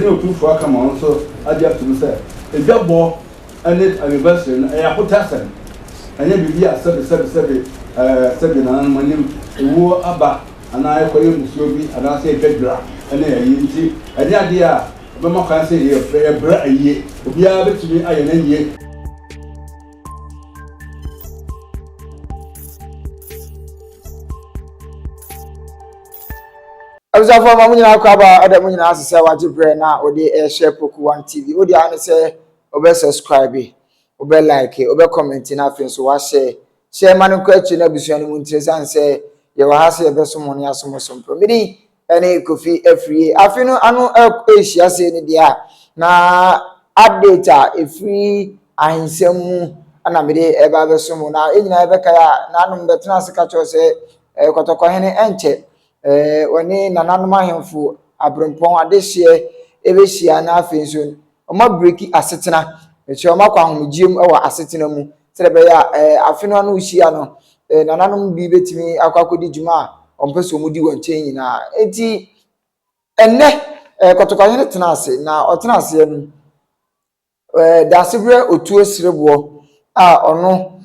Otumfuo aka ma nso ade atum sɛ edwabɔ ane anniversary no ɛyɛ akotasɛm ɛnyɛ bibi a sɛbi na manim ewo aba ana ɛkɔyɛ musuo bi ana sɛ edwadra ɛne ɛyi nti ɛde ade a bɛma kan sɛ yɛ bra ayie obiara betumi ayɛ na yie. Abza for mamunya akwaba ada munya asese waje bre na odi share Poku 1 TV odi an say obe subscribe obe like obe comment na afi so wa share manu ko achi na busuani mu ntresan say ye wa ha say ebe so mo ne asomosom pro medi ene kofi afrie afi no anu ehia say ne dia na update a free ahinsemu ana mede eba be so mo na enyina ebe kaya na anu betena asika cho say kotoko hene enche wani nananom ahemfo abrempon adehye ebehia na afenso oma breaki asetena eche oma kwa homgiem ewa asetena mu serebe ya afeno anu hia no nananom bi betimi akwakodi djuma ompeso mudi wonchen nyina enti enne kotokwa hene tena ase na otena ase enu dasebre otuo sirebo a ono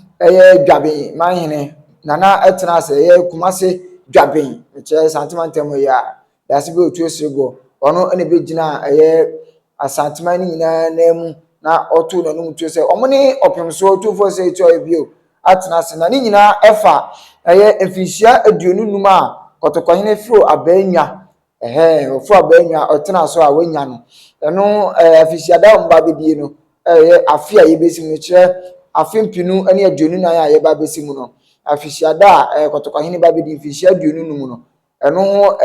dwabe manhene nana etena ase kumase dwaben che santimantem ya dasibe otuo sirebo ono ene begina asantima ni nyina na mu na otu no mu tuo se omone opemso Otumfuo se etu ebio atena se na ni nyina efa efihia aduonu num a kotokwa hene fro abanwa ofro abanwa otena so a wanya no eno efihia da mba bedie no afia yebesimu kire afimpinu ene aduonu nan a yeba besimu no afihia da kotokwa hene ba bedi fihia aduonu num no eno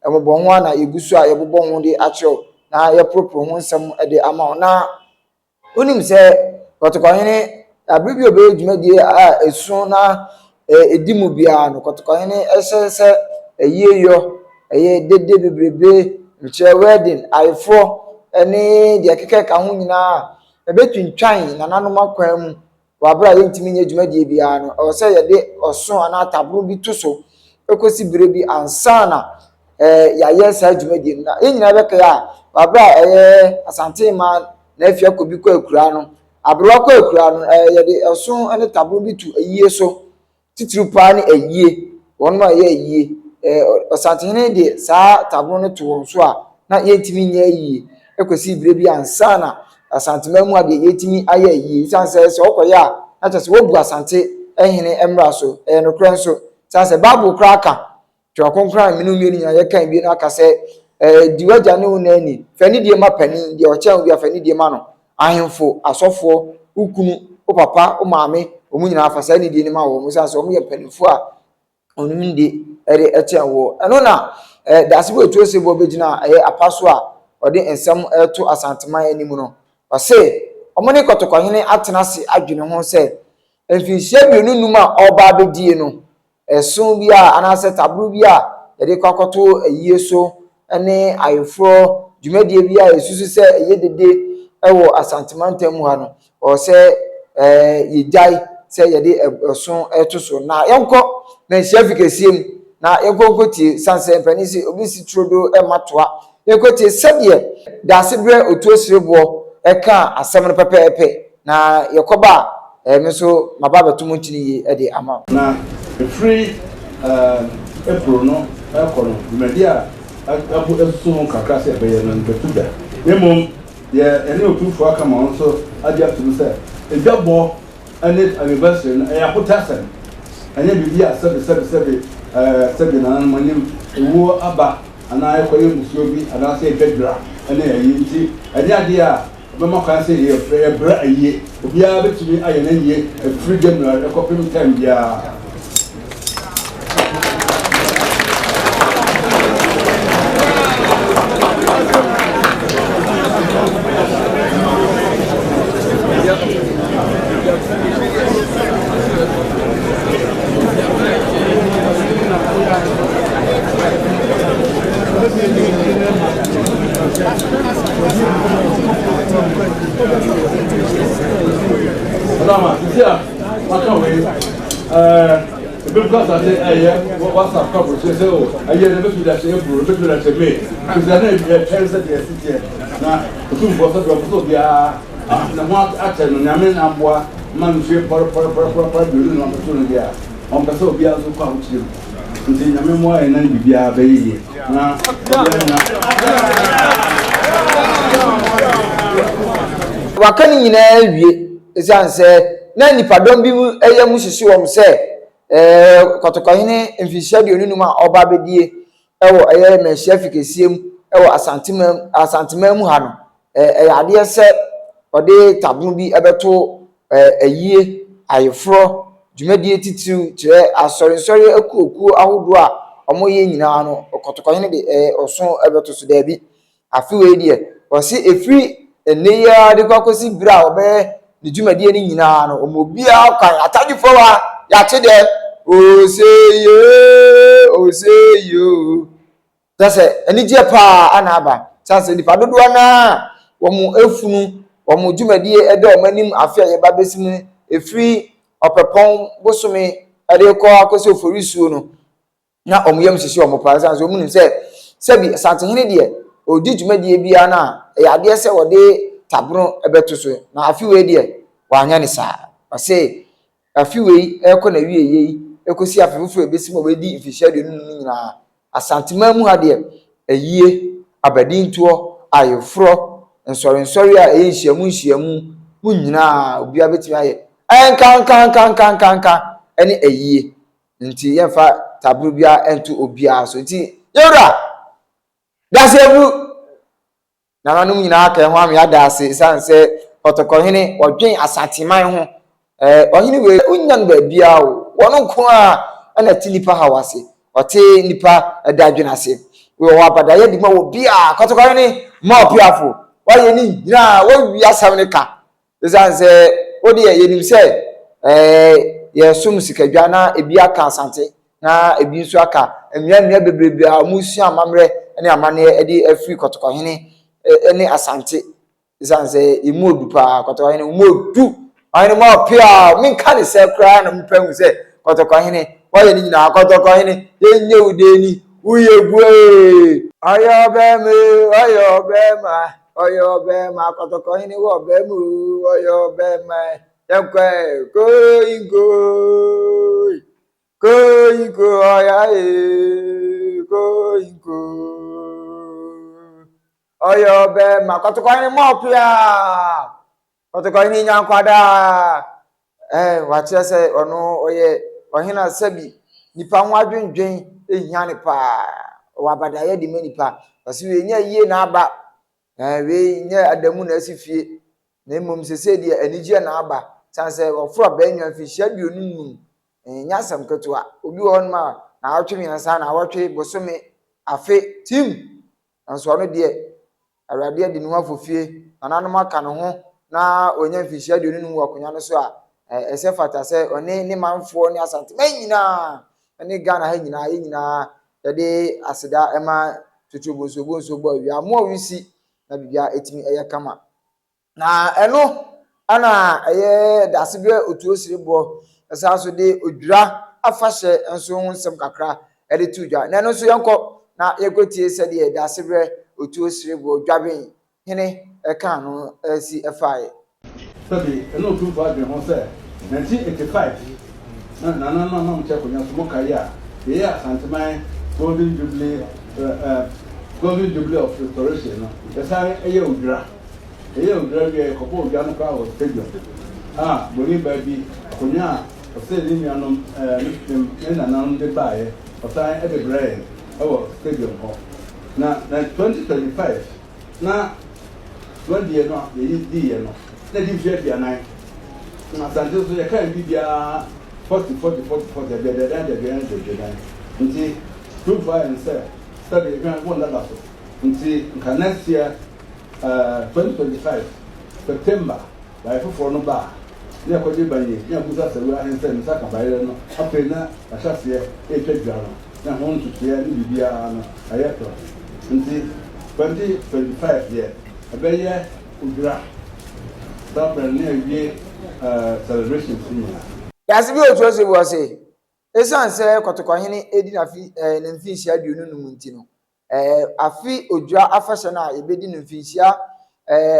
emobon ho na yegusu a yebobon ho de acho na yepropro ho nsem de ama na onim se kotokwa hene abribi obe dwumadie a esu na edimu bia no kotokwa hene ehse eyeyo dede bebrebe mche wedding aifo ene de kekeka ho nyina ebetwintwan na nanom akwan mu wabra yentimi nya dwumadie bia no o se yede oso ana tabro bi tuso ekosi birebi ansana ya yesa dwumadie na enyina beka ya wabra Asantehene na afia kobi ko akura no abro ko akura no yede oso ene tabro bi tu ayie so titiru pa ne ayie won ma ye ayie Asantehene de sa tabro no to won so a na yentimi nya ayie ekosi birebi ansana Asantehene ade yetimi aye ayie sanse se okoya na tese wobu Asantehene emra so no kran so sanse bible kraka to akonkran minu mienu nya ye kan bi na aka se diwaja ne wonani fani die ma pani die ocha bi afani die ma no ahemfo asofo ukunu opapa omame omunyina afasa ne die ne ma wo musanse omu ye panifo a onuminde ere eche wo eno na dasibo etuo sebo begina apaso a ode ensem to asanteman animu no ose omone kotokwa hene atenase adwene ho se emfinhia bienu num a oba bedie no esun bi a anase tabru bi a yede kwakoto ayie so ene ayefro dwumadie bi a esusu se yedede ewo asantemantam ha no o se yejai se yede esun etuso na yenko na hia na yenkokotie sanse panisi obisi trodo ematoa yenkotie sedie dasebre otuo sirebo eka asem no pepepe na yekoba meso mababa tumu ntini de ama na free April no ekono media abu esu kakra se be no betuda emom ye ene Otumfuo aka ma nso ade atum se edwabɔ ane anniversary no akotasɛm anya bibi a sɛbi na manim ewo aba ana ɛkɔyɛ musuo bi ana sɛ edwadra ane ayi nti ade ade a bɛma kan sɛ yɛ bra ayie obiara betumi ayɛ na yie free January ɛkɔpem time bia because I say what's up couple say oh I hear never do that say bro never do that say me because I know be tell say dey sit here na Otumfuo so bia na mo ache no nyame na boa man hwe por do no so no dia on person obi aso kwa uchire nti nyame mo ayi na bibia ba yi na wakani nyina wie esanse na nipadom bi eye mu hihye wom se kotokɔhene mfihye aduonu ma oba bedie ewo eye mehye fikesiem ewo asantemam ha no ade se ode tabun bi ebeto ayie ayefro dwumadie titiw kire asɔrensɔre akuokuo ahodo a omoye nyina no kotokɔhene de oso ebeto so da bi afiwe die osi efiri eneya de kwakosi bra obe ni dwumadie ni nyina no omobia kan atadifo wa ya chede oseyo tase enije pa anaba tase dipa dodo na womu efunu womu dwumadie ede omanim afia ye babesim efiri opepon bosome ade ko akosi oforisuo no na omuyam sisi omopa sanse omunim se bi Asantehene de odi dwumadie bia na ya de se wode tabro ebeto so na afiwe de wanya ne sa ase afiwe eko na wieye ekosi afefufu ebesim obedi mfihye de nunu nyina asantemam ha de ayie abadintuo ayefro nsɔrensɔre a ehyiamu nyina obia betimi aye enkankankankankanka ene ayie nti yefa tabro bia ento obia so nti yewra dasebu nananum nyina aka ho am ya dase sanse kotokɔhene odwen asanteman ho ohene we unyan ba bia wo wono nko a ana tinipa hawase ote nipa dadwenase we wo abadaye di ma wo bia kotokɔhene ma opiafo waye ni nyina wo wi asam ne ka sanse odi yenim se ye sum sikadwa na ebi aka asante na ebi nso aka enua bebrebe a musu amamre ene amane edi afri kotokɔhene ene asante sanse imu odupa kotokɔhene umodu ayene ma pia minka ne se kra na mpangu se kotokɔhene waye ni nyina kotokɔhene yenye udeni uyebue ayobema kotokɔhene wo bemu ayobema yakwe koingo ayae koingo ayobema kotokɔhene mo pia kotokɔhene nyankwada wache se ono oye ohina sabi nipa ho adwendwen ehia ne pa wabadaye di manipa wasi we nya yie na aba we nya adamu na asifie na emom sese die anigye na aba sanse ofro ba enwa fihia duonum nya sam ketua obi won ma na awtwe mi na sa na awtwe bosome afe tim anso ono die awrade di no afofie ananum aka no ho na onya fihia duonum wakonya no so a ese fata se oni ni manfo ni asante nyina ani Ghana ha nyina yade aseda ema tutuboso bo awia mo wisi na bibia etimi eye kama na eno ana eye dasebe otuosirebo esaso de odwura afahye enso nsem kakra ede tudwa na eno so yenko na yekotie se de dasebe otuosirebo dwaben hene eka no asi efae sabi eno Otumfuo adwen ho se 1985 na mo cheko nya so mo kai a ye Asanteman golden jubilee of restoration no yesa eye odwura bi kopo odwa no ka o stadium boni ba bi konya o se ni mianom na nan de bae o sai e be brain o stadium ho na 2025 na when die no ye di ye no na di fie fie nan na Asante so ye kan bibia 40 de nti proof and say study one that so nti next year 2025 September by for no ba na ko di banye na buza se wa hen se nsa ka bayere no ape na ahase e twadwa no na ho ntutu ya ni bibia no ayeto nti 2025 year abeye udra stop and near celebration senior yasibi otuose bo se esan sɛ kɔtɔkɔhene edi na fi ne mfinhyia aduonu num nti no afi odwa afahyɛ no a yɛbɛdi ne mfinhyia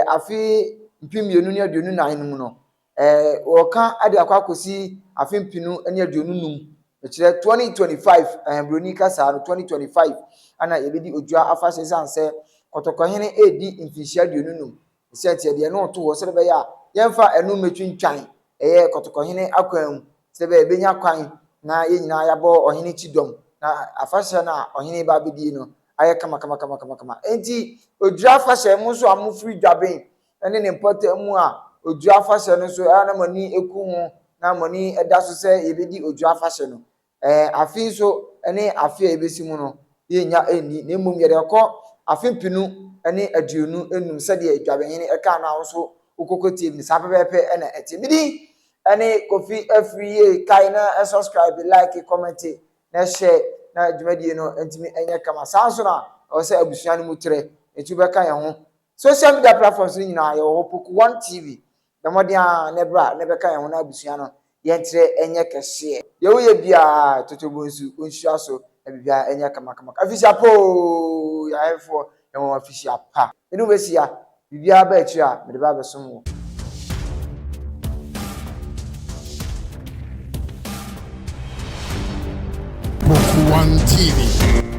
afi mpem mmienu ne aduonu nan mu no wɔka ade akɔ akɔsi afi mpinu ne aduonu num ɛkyerɛ 2025 broni kasa no 2025 ana yɛbɛdi odwa afahyɛ esan sɛ kɔtɔkɔhene edi mfinhyia aduonu num sɛ tiɛ deɛ no to wɔ sɛ bɛyɛ a yɛmfa ɛno metwintwan kɔtɔkɔhene akwan mu sɛ bɛyɛ bɛnya kwan na yɛn nyinaa yɛabɔ ɔhene kyi na afahyɛ no a ɔhene ba bɛdi no ayɛ kama enti odwa afahyɛ mu nso a mofiri dwaben ne ne mpɔta mu a odwa afahyɛ no nso na mani eku ho na mani ɛda so sɛ yɛbɛdi odwa afahyɛ no afi nso ne afi a yɛbɛsi mu no yɛnya ɛni na mmom yɛde kɔ afi mpinu ne aduonu enum sɛdeɛ dwabenhene ɛka no a nso wokɔkɔtie mu saa pɛpɛɛpɛ ɛna ɛte midi ɛne kofi afiri yie kae na subscribe like comment na share na dwumadie no ntimi ɛnyɛ kama saa nso na ɔwɔ sɛ abusua no mu trɛ etu bɛka yɛn ho social media platforms no nyinaa yɛwɔ hɔ Poku 1 TV na mmɔden a ne bra ne bɛka yɛn ho na abusua no yɛntrɛ ɛnyɛ kɛseɛ yɛwɔ yɛ bia totobɔ nsu onhyia so na bibia ɛnyɛ kama afisia po yɛayɛfoɔ yɛwɔ afisia pa ɛnu bɛsia bibia ba akyi a mede ba bɛsom wɔ Poku 1 TV.